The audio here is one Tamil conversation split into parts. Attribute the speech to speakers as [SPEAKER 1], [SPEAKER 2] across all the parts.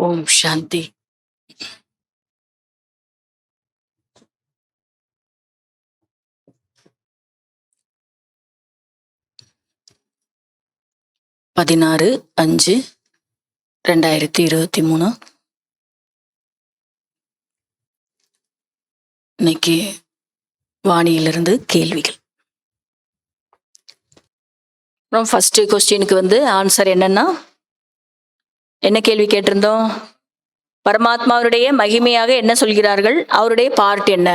[SPEAKER 1] ஓம் சாந்தி. பதினாறு 5/2023. இன்னைக்கு வாணியிலிருந்து கேள்விகள். அப்புறம் ஃபர்ஸ்ட் கொஸ்டினுக்கு ஆன்சர் என்னன்னா, என்ன கேள்வி கேட்டிருந்தோம்? பரமாத்மாவுடைய மகிமையாக என்ன சொல்கிறார்கள், அவருடைய பார்ட் என்ன?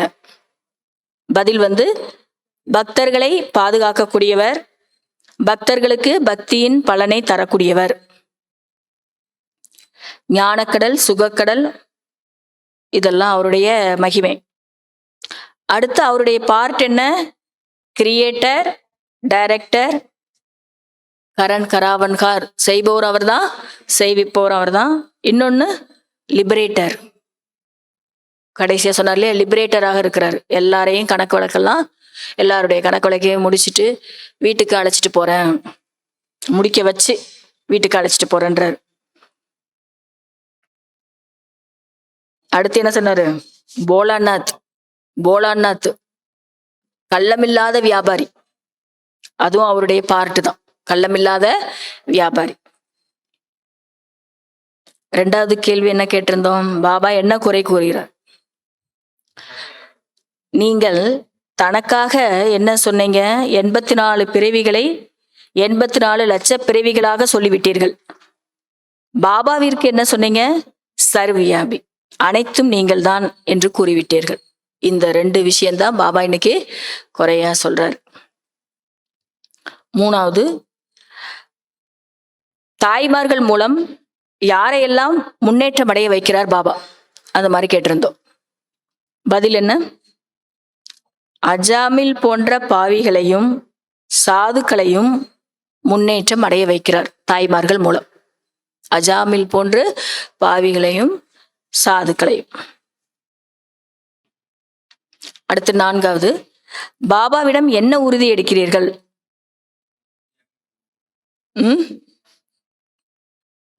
[SPEAKER 1] பதில் பக்தர்களை பாதுகாக்கக்கூடியவர், பக்தர்களுக்கு பக்தியின் பலனை தரக்கூடியவர், ஞானக்கடல், சுகக்கடல், இதெல்லாம் அவருடைய மகிமை. அடுத்து அவருடைய பார்ட் என்ன? கிரியேட்டர், டைரக்டர், கரண் கராவன்கார், செய்பவர் அவர் தான், செய்விப்பவர் அவர் தான். இன்னொன்னு லிபரேட்டர். கடைசியா சொன்னார் இல்லையா, லிபரேட்டராக இருக்கிறார். எல்லாரையும் கணக்கு வழக்கெல்லாம் எல்லாருடைய கணக்கு வழக்கையும் முடிச்சுட்டு வீட்டுக்கு அழைச்சிட்டு போறேன், முடிக்க வச்சு வீட்டுக்கு அழைச்சிட்டு போறேன்றார். அடுத்து என்ன சொன்னாரு? போலாநாத் கள்ளமில்லாத வியாபாரி, அதுவும் அவருடைய பார்ட்டு தான், கள்ளமில்லாத வியாபாரி. ரெண்டாவது கேள்வி என்ன கேட்டிருந்தோம்? பாபா என்ன குறை கூறுகிறார்? நீங்கள் தனக்காக என்ன சொன்னீங்க? 84 பிறவிகளை 84 லட்ச பிறவிகளாக சொல்லிவிட்டீர்கள். பாபாவிற்கு என்ன சொன்னீங்க? சர்வவியாபி, அனைத்தும் நீங்கள் தான் என்று கூறிவிட்டீர்கள். இந்த 2 விஷயம்தான் பாபா இன்னைக்கு குறையா சொல்றார். மூணாவது, தாய்மார்கள் மூலம் யாரையெல்லாம் முன்னேற்றம் அடைய வைக்கிறார் பாபா, அந்த மாதிரி கேட்டிருந்தோம். பதில் என்ன? அஜாமில் போன்ற பாவிகளையும் சாதுக்களையும் முன்னேற்றம் அடைய வைக்கிறார் தாய்மார்கள் மூலம். அஜாமில் போன்ற பாவிகளையும் சாதுக்களையும். அடுத்து நான்காவது, பாபாவிடம் என்ன உறுதி எடுக்கிறீர்கள்?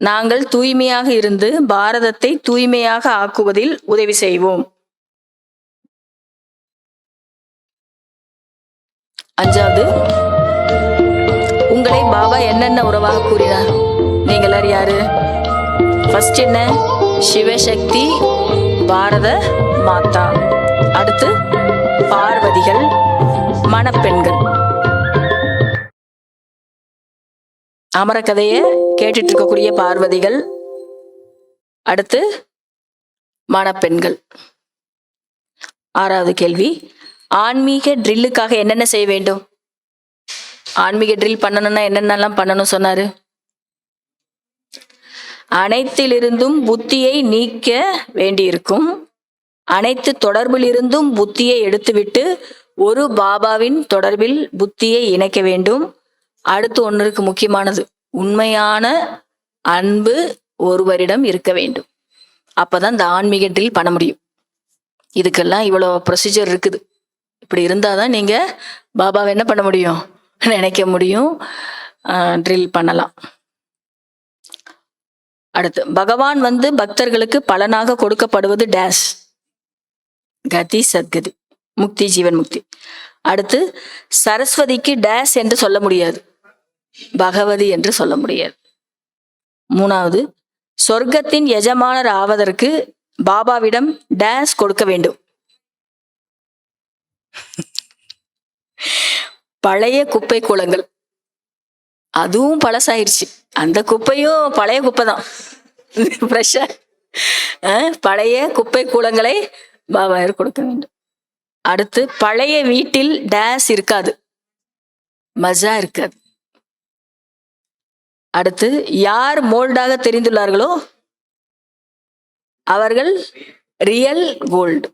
[SPEAKER 1] நாங்கள் தூய்மையாக இருந்து பாரதத்தை தூய்மையாக ஆக்குவதில் உதவி செய்வோம். அஞ்சாவது, உங்களை பாபா என்னென்ன உறவாக கூறினார்? நீங்கள் யாரு? ஃபர்ஸ்ட் என்ன? சிவசக்தி, பாரத மாதா. அடுத்து பார்வதிகள், மணப்பெண்கள். அமர கதையை கேட்டுட்டு இருக்கக்கூடிய பார்வதிகள், அடுத்து மணப்பெண்கள். ஆறாவது கேள்வி, ஆன்மீக ட்ரில்லுக்காக என்னென்ன செய்ய வேண்டும்? ஆன்மீக ட்ரில் பண்ணணும்னா என்னென்னலாம் பண்ணணும் சொன்னாரு? அனைத்திலிருந்தும் புத்தியை நீக்க வேண்டியிருக்கும், அனைத்து தொடர்பிலிருந்தும் புத்தியை எடுத்துவிட்டு ஒரு பாபாவின் தொடர்பில் புத்தியை இணைக்க வேண்டும். அடுத்து ஒன்று இருக்கு, முக்கியமானது, உண்மையான அன்பு ஒருவரிடம் இருக்க வேண்டும். அப்பதான் இந்த ஆன்மீக ட்ரில் பண்ண முடியும். இதுக்கெல்லாம் இவ்வளோ ப்ரொசீஜர் இருக்குது. இப்படி இருந்தாதான் நீங்க பாபாவை என்ன பண்ண முடியும்? நினைக்க முடியும், ட்ரில் பண்ணலாம். அடுத்து, பகவான் பக்தர்களுக்கு பலனாக கொடுக்கப்படுவது டேஸ், கதி, சத்கதி, முக்தி, ஜீவன் முக்தி. அடுத்து, சரஸ்வதிக்கு டேஸ் என்று சொல்ல முடியாது, பகவதி என்று சொல்ல முடியாது. மூணாவது, சொர்க்கத்தின் எஜமானர் ஆவதற்கு பாபாவிடம் டேஸ் கொடுக்க வேண்டும். பழைய குப்பை கூலங்கள், அதுவும் பழசாயிருச்சு, அந்த குப்பையும் பழைய குப்பை தான், ஃப்ரெஷ்ஷா பழைய குப்பை கூலங்களை பாபாவிற்கு கொடுக்க வேண்டும். அடுத்து, பழைய வீட்டில் டேஸ் இருக்காது, மஜா இருக்காது. அடுத்து, யார் மோல்டாக தெரிந்துள்ளார்களோ அவர்கள் ரியல் கோல்டு.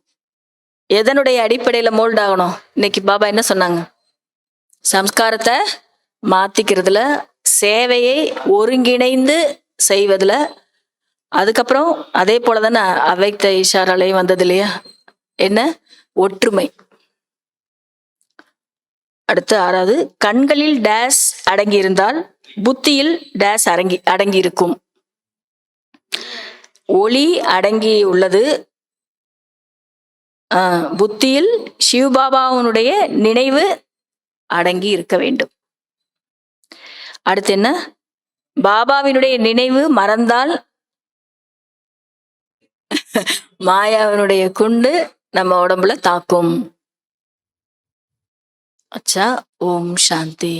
[SPEAKER 1] எதனுடைய அடிப்படையில மோல்ட் ஆகணும்? இன்னைக்கு பாபா என்ன சொன்னாங்க? சம்ஸ்காரத்தை மாத்திக்கிறதுல, சேவையை ஒருங்கிணைந்து செய்வதுல, அதுக்கப்புறம் அதே போலதானே அவைக்த இஷாராலையும் வந்தது இல்லையா, என்ன? ஒற்றுமை. அடுத்து ஆறாவது, கண்களில் டேஸ் அடங்கி இருந்தால் புத்தியில் டேஸ் அடங்கி இருக்கும். ஒளி அடங்கி உள்ளது. புத்தியில் சிவபாபாவுடைய நினைவு அடங்கி இருக்க வேண்டும். அடுத்து என்ன? பாபாவினுடைய நினைவு மறந்தால் மாயாவினுடைய குண்டு நம்ம உடம்புல தாக்கும். அச்சா. ஓம் சாந்தி.